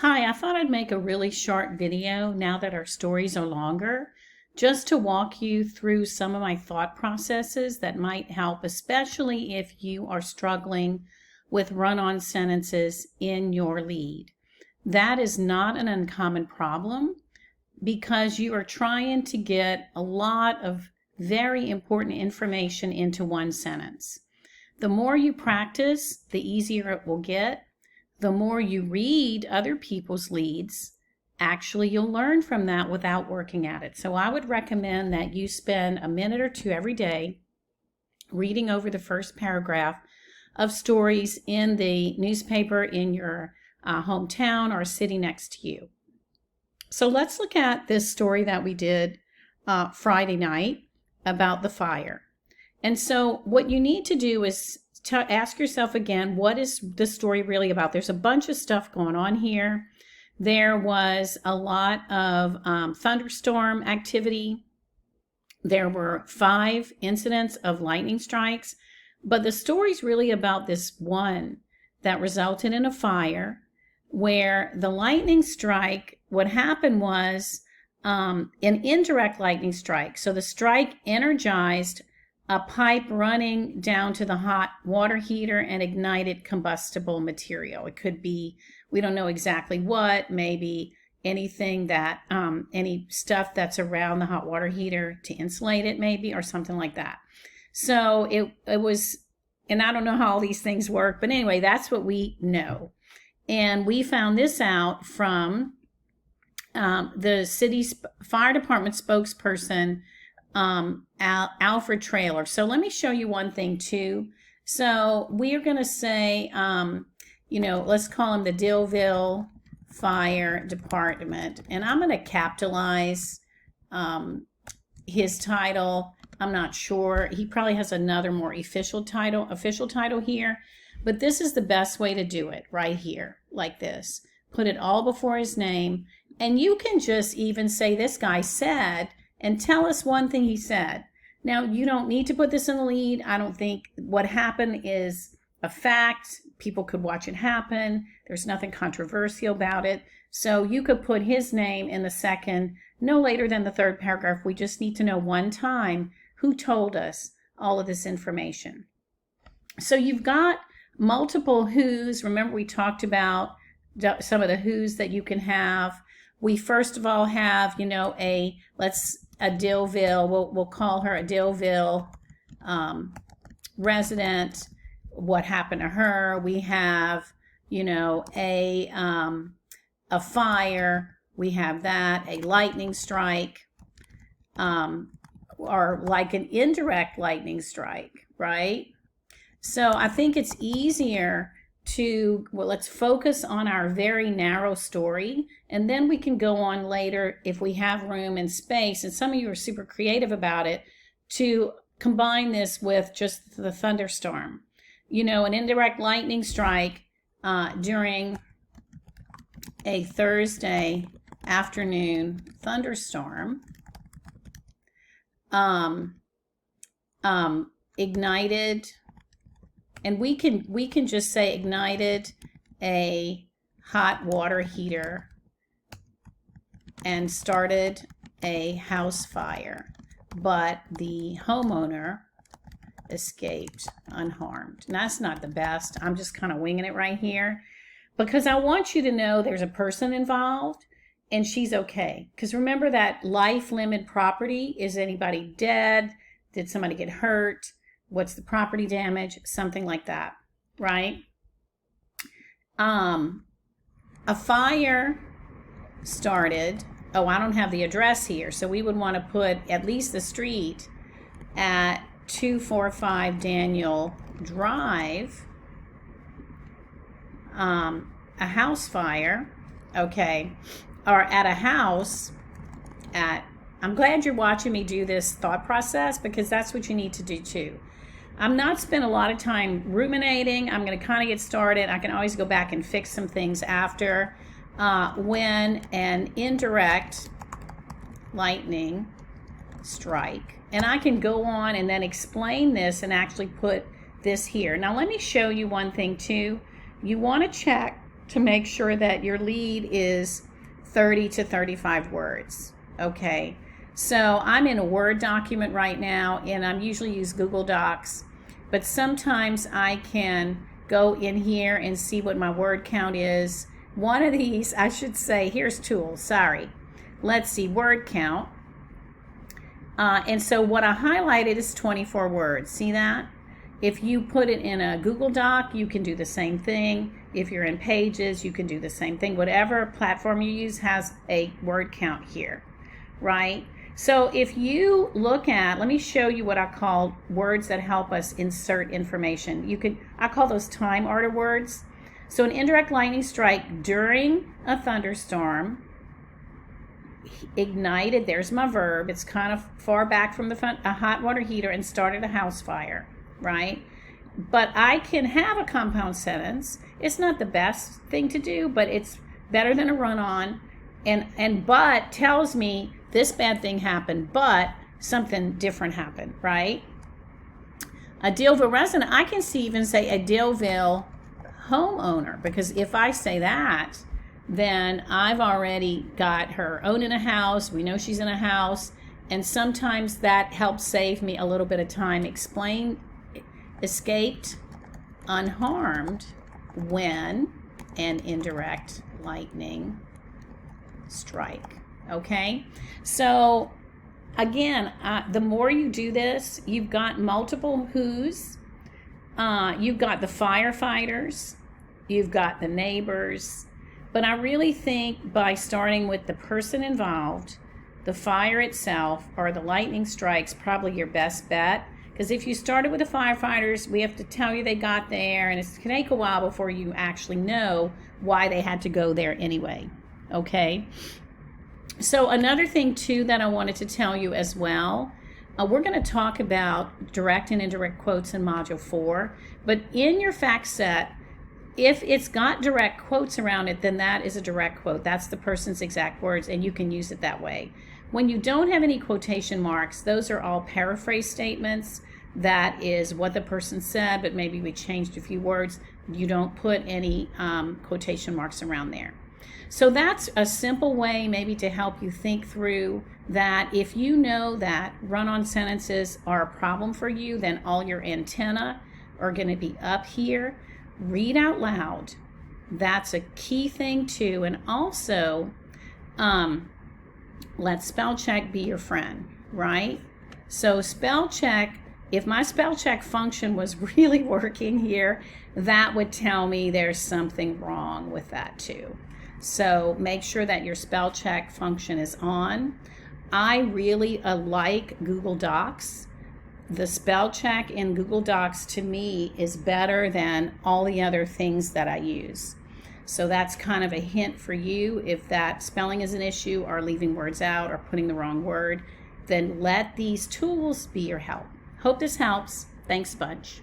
Hi, I thought I'd make a really short video now that our stories are longer, just to walk you through some of my thought processes that might help, especially if you are struggling with run-on sentences in your lead. That is not an uncommon problem because you are trying to get a lot of very important information into one sentence. The more you practice, the easier it will get. The more you read other people's leads, actually you'll learn from that without working at it. So I would recommend that you spend a minute or two every day reading over the first paragraph of stories in the newspaper in your hometown or city next to you. So let's look at this story that we did Friday night about the fire. And so what you need to do is ask yourself again, what is the story really about? There's a bunch of stuff going on here. There was a lot of thunderstorm activity. There were 5 incidents of lightning strikes, but the story's really about this one that resulted in a fire where the lightning strike, what happened was an indirect lightning strike. So the strike energized a pipe running down to the hot water heater and ignited combustible material. It could be, we don't know exactly what, maybe anything that, any stuff that's around the hot water heater to insulate it maybe, or something like that. So it was, and I don't know how all these things work, but anyway, that's what we know. And we found this out from the city's fire department spokesperson, Alfred Traylor. So let me show you one thing too. So we are going to say, let's call him the Dillville Fire Department. And I'm going to capitalize his title. I'm not sure. He probably has another more official title here. But this is the best way to do it right here, like this. Put it all before his name. And you can just even say this guy said, and tell us one thing he said. Now, you don't need to put this in the lead. I don't think what happened is a fact. People could watch it happen. There's nothing controversial about it. So you could put his name in the second, no later than the third paragraph. We just need to know one time who told us all of this information. So you've got multiple who's. Remember, we talked about some of the who's that you can have. We first of all have, a Dillville, we'll call her a Dillville resident. What happened to her? We have, a fire. We have that, a lightning strike, or like an indirect lightning strike, right? So I think it's easier let's focus on our very narrow story, and then we can go on later if we have room and space, and some of you are super creative about it, to combine this with just the thunderstorm. An indirect lightning strike during a Thursday afternoon thunderstorm ignited. And we can just say ignited a hot water heater and started a house fire, but the homeowner escaped unharmed. And that's not the best. I'm just kind of winging it right here because I want you to know there's a person involved and she's okay. Because remember that life limit property, is anybody dead? Did somebody get hurt? What's the property damage? Something like that, right? A fire started. Oh, I don't have the address here. So we would want to put at least the street at 245 Daniel Drive. A house fire, okay, or at a house at, I'm glad you're watching me do this thought process because that's what you need to do too. I'm not spend a lot of time ruminating. I'm going to kind of get started. I can always go back and fix some things after. When an indirect lightning strike, and I can go on and then explain this and actually put this here. Now let me show you one thing too. You want to check to make sure that your lead is 30 to 35 words. Okay, so I'm in a Word document right now, and I'm usually use Google Docs, but sometimes I can go in here and see what my word count is. One of these, I should say, here's tools, sorry. Let's see, word count. And so what I highlighted is 24 words. See that? If you put it in a Google Doc, you can do the same thing. If you're in Pages, you can do the same thing. Whatever platform you use has a word count here, right? So if you look at, let me show you what I call words that help us insert information. I call those time order words. So an indirect lightning strike during a thunderstorm ignited, there's my verb, it's kind of far back from a hot water heater and started a house fire, right? But I can have a compound sentence. It's not the best thing to do, but it's better than a run-on. And but tells me this bad thing happened, but something different happened, right? A Dealville resident, I can even say a Dealville homeowner, because if I say that, then I've already got her owning a house. We know she's in a house, and sometimes that helps save me a little bit of time. Explain, escaped unharmed when an indirect lightning strike. Okay, so again, the more you do this, you've got multiple who's. You've got the firefighters, you've got the neighbors, but I really think by starting with the person involved, the fire itself, or the lightning strike's probably your best bet. Because if you started with the firefighters, we have to tell you they got there, and it's going to take a while before you actually know why they had to go there anyway. Okay? So another thing, too, that I wanted to tell you as well, we're going to talk about direct and indirect quotes in Module 4, but in your fact set, if it's got direct quotes around it, then that is a direct quote. That's the person's exact words, and you can use it that way. When you don't have any quotation marks, those are all paraphrase statements. That is what the person said, but maybe we changed a few words. You don't put any quotation marks around there. So that's a simple way maybe to help you think through that. If you know that run-on sentences are a problem for you, then all your antennae are going to be up here. Read out loud. That's a key thing too. And also, let spell check be your friend, right? So spell check, if my spell check function was really working here, that would tell me there's something wrong with that too. So make sure that your spell check function is on. I really like Google Docs. The spell check in Google Docs to me is better than all the other things that I use. So that's kind of a hint for you. If that spelling is an issue, or leaving words out, or putting the wrong word, then let these tools be your help. Hope this helps. Thanks a bunch.